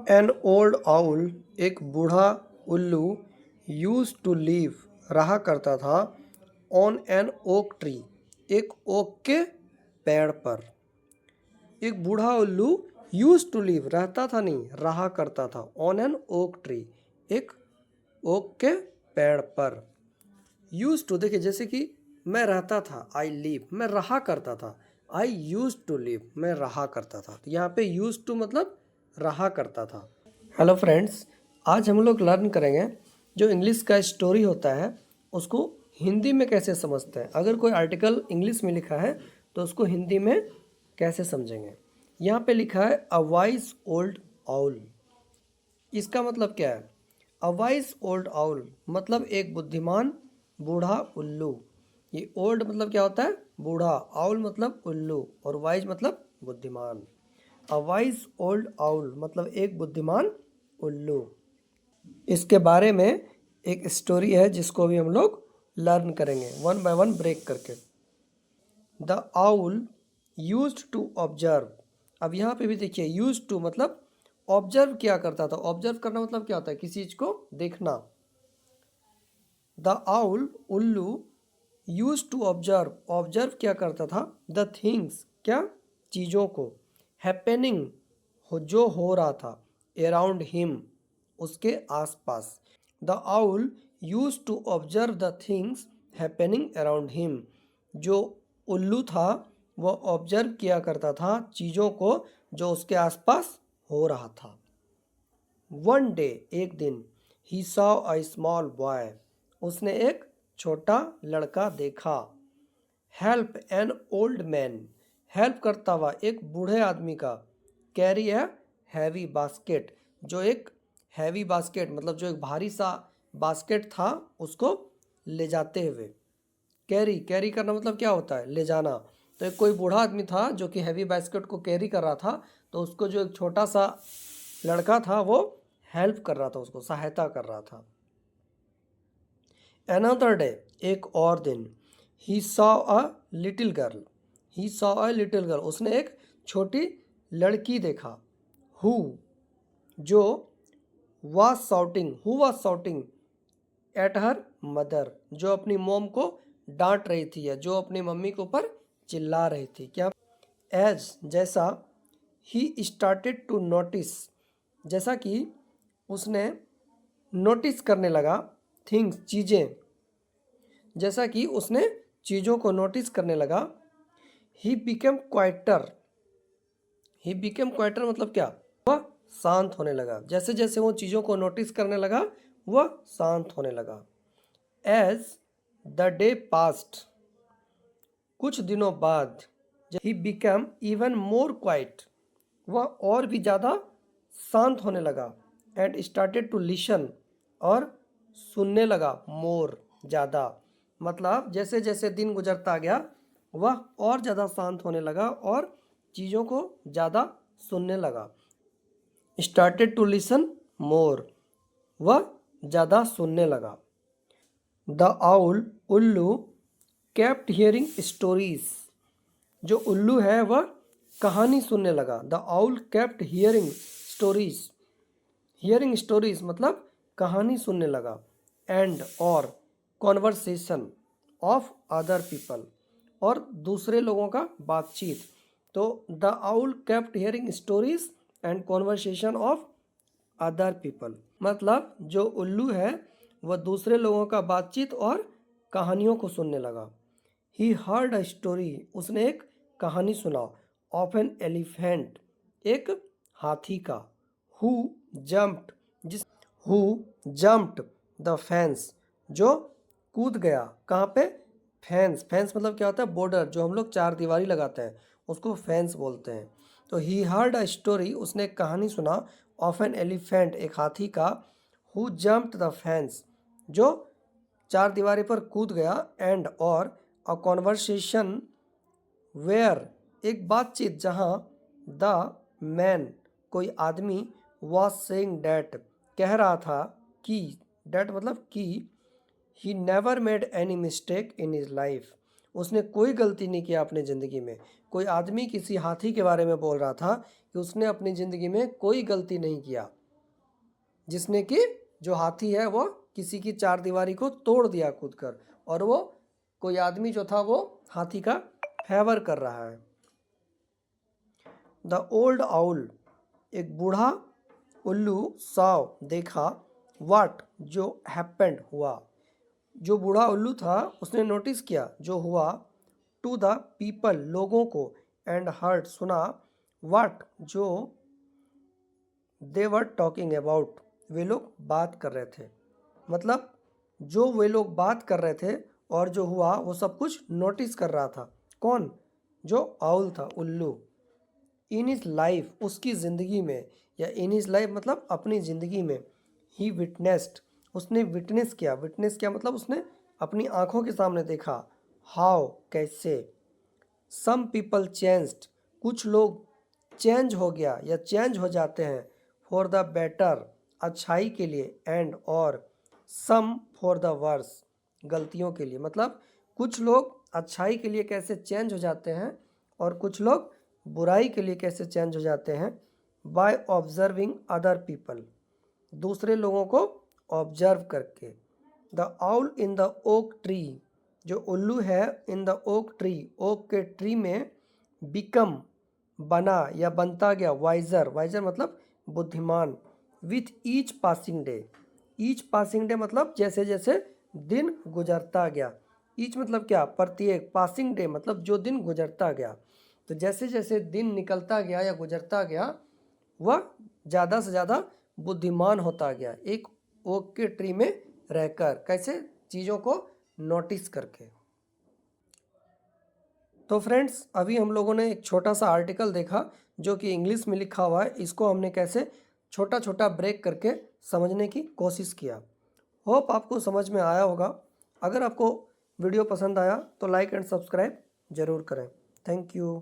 An old owl, एक बूढ़ा उल्लू, यूज टू लिव, रहा करता था, ऑन एन ओक ट्री, एक ओक के पेड़ पर। एक बूढ़ा उल्लू यूज टू लिव, रहता था नहीं, रहा करता था, ऑन एन ओक ट्री, एक ओक के पेड़ पर। यूज टू, देखिए जैसे कि मैं रहता था, आई लिव, मैं रहा करता था, आई यूज टू लिव, मैं रहा करता था। तो यहाँ पे यूज टू मतलब रहा करता था। हेलो फ्रेंड्स, आज हम लोग लर्न करेंगे जो इंग्लिश का स्टोरी होता है उसको हिंदी में कैसे समझते हैं। अगर कोई आर्टिकल इंग्लिश में लिखा है तो उसको हिंदी में कैसे समझेंगे। यहाँ पे लिखा है अ वाइज ओल्ड आउल। इसका मतलब क्या है? अ वाइज ओल्ड आउल मतलब एक बुद्धिमान बूढ़ा उल्लू। ये ओल्ड मतलब क्या होता है? बूढ़ा। आउल मतलब उल्लू, और वाइज मतलब बुद्धिमान। अ वाइज ओल्ड आउल मतलब एक बुद्धिमान उल्लू। इसके बारे में एक स्टोरी है जिसको भी हम लोग लर्न करेंगे वन बाय वन ब्रेक करके। The owl used to observe. अब यहाँ पे भी देखिए, यूज टू मतलब ऑब्जर्व किया करता था। ऑब्जर्व करना मतलब क्या होता है? किसी चीज को देखना। द आउल उल्लू यूज टू ऑब्जर्व, ऑब्जर्व क्या करता था, द थिंग्स, क्या? चीज़ों को, हैपनिंग, हो जो हो रहा था, अराउंड हिम, उसके आसपास। The owl use to observe the things happening around him. जो उल्लू था वह ऑब्जर्व किया करता था चीज़ों को जो उसके आसपास हो रहा था। वन डे, एक दिन, he saw a small boy, उसने एक छोटा लड़का देखा। Help an old man, help करता हुआ एक बूढ़े आदमी का। कैरी ए हैवी बास्केट, जो एक हैवी बास्केट मतलब जो एक भारी सा बास्केट था उसको ले जाते हुए। कैरी, कैरी करना मतलब क्या होता है? ले जाना। तो एक कोई बूढ़ा आदमी था जो कि हैवी बास्केट को कैरी कर रहा था, तो उसको जो एक छोटा सा लड़का था वो हेल्प कर रहा था, उसको सहायता कर रहा था। अनदर डे, एक और दिन, he saw a little girl, he saw a little girl, उसने एक छोटी लड़की देखा। हु, जो, was shouting, who was shouting at her mother, जो अपनी मोम को डांट रही थी या जो अपनी मम्मी के ऊपर चिल्ला रही थी। क्या? एज, जैसा, ही स्टार्टेड टू नोटिस, जैसा कि उसने नोटिस करने लगा, थिंग्स, चीज़ें, जैसा कि उसने चीज़ों को नोटिस करने लगा। He became quieter, he became quieter मतलब क्या? वह शांत होने लगा। जैसे जैसे वो चीज़ों को नोटिस करने लगा वह शांत होने लगा। एज द डे पास्ट, कुछ दिनों बाद, he become even more quite, वह और भी ज़्यादा शांत होने लगा। एंड स्टार्टेड टू लिसन, और सुनने लगा, मोर, ज़्यादा। मतलब जैसे जैसे दिन गुजरता गया वह और ज़्यादा शांत होने लगा और चीज़ों को ज़्यादा सुनने लगा। स्टार्टेड टू लिसन मोर, वह ज़्यादा सुनने लगा। द आउल, उल्लू, केप्ट हियरिंग स्टोरीज, जो उल्लू है वह कहानी सुनने लगा। The owl kept hearing stories, hearing stories मतलब कहानी सुनने लगा। एंड, और, कॉन्वर्सेशन ऑफ अदर पीपल, और दूसरे लोगों का बातचीत। तो the owl kept hearing stories and conversation of other people मतलब जो उल्लू है वह दूसरे लोगों का बातचीत और कहानियों को सुनने लगा। ही हर्ड अ स्टोरी, उसने एक कहानी सुना, ऑफ एन एलिफेंट, एक हाथी का। हु जम्प्ड, जिस, हु जम्प्ड द फेंस, जो कूद गया, कहाँ पे? फेंस, फेंस मतलब क्या होता है? बॉर्डर, जो हम लोग चार दीवारी लगाते हैं उसको फेंस बोलते हैं। तो ही हर्ड अ स्टोरी, उसने एक कहानी सुना, ऑफ एन एलिफेंट, एक हाथी का। हु जम्प्ड द फेंस, जो चार दीवारी पर कूद गया। एंड, और, अ कॉन्वर्सेशन वेयर, एक बातचीत जहाँ, द मैन, कोई आदमी, वॉज सेइंग डैट, कह रहा था कि, डैट मतलब कि, he never made any mistake in his life, उसने कोई गलती नहीं किया अपनी ज़िंदगी में। कोई आदमी किसी हाथी के बारे में बोल रहा था कि उसने अपनी ज़िंदगी में कोई गलती नहीं किया। जिसने कि जो हाथी है वो किसी की चारदीवारी को तोड़ दिया कूदकर, और वो कोई आदमी जो था वो हाथी का फेवर कर रहा है। द ओल्ड आउल, एक बूढ़ा उल्लू साव देखा, वाट जो हैपेंड हुआ, जो बूढ़ा उल्लू था उसने नोटिस किया जो हुआ, टू द पीपल लोगों को, एंड हर्ड सुना, वाट जो दे वर टॉकिंग अबाउट वे लोग बात कर रहे थे। मतलब जो वे लोग बात कर रहे थे और जो हुआ वो सब कुछ नोटिस कर रहा था। कौन? जो आउल था, उल्लू। इन हिज लाइफ, उसकी ज़िंदगी में, या इन हिज लाइफ मतलब अपनी ज़िंदगी में, ही विटनेस्ड, उसने विटनेस किया। विटनेस किया मतलब उसने अपनी आंखों के सामने देखा। हाउ, कैसे। सम पीपल चेंज्ड, कुछ लोग चेंज हो गया या चेंज हो जाते हैं, फॉर द बेटर, अच्छाई के लिए, एंड और, सम फॉर द वर्स, गलतियों के लिए। मतलब कुछ लोग अच्छाई के लिए कैसे चेंज हो जाते हैं और कुछ लोग बुराई के लिए कैसे चेंज हो जाते हैं, बाय ऑब्जर्विंग अदर पीपल, दूसरे लोगों को ऑब्जर्व करके। The owl in the oak tree, जो उल्लू है in the oak tree, oak के ट्री में, बिकम बना या बनता गया, वाइजर, वाइजर मतलब बुद्धिमान, with each passing day. Each passing day मतलब जैसे जैसे दिन गुजरता गया। ईच मतलब क्या? प्रत्येक। पासिंग डे मतलब जो दिन गुजरता गया। तो जैसे जैसे दिन निकलता गया या गुजरता गया वह ज़्यादा से ज़्यादा बुद्धिमान होता गया, एक ओक के ट्री में रहकर, कैसे? चीज़ों को नोटिस करके। तो फ्रेंड्स अभी हम लोगों ने एक छोटा सा आर्टिकल देखा जो कि इंग्लिश में लिखा हुआ है, इसको हमने कैसे छोटा छोटा ब्रेक करके समझने की कोशिश किया। होप आपको समझ में आया होगा। अगर आपको वीडियो पसंद आया तो लाइक एंड सब्सक्राइब ज़रूर करें। Thank you.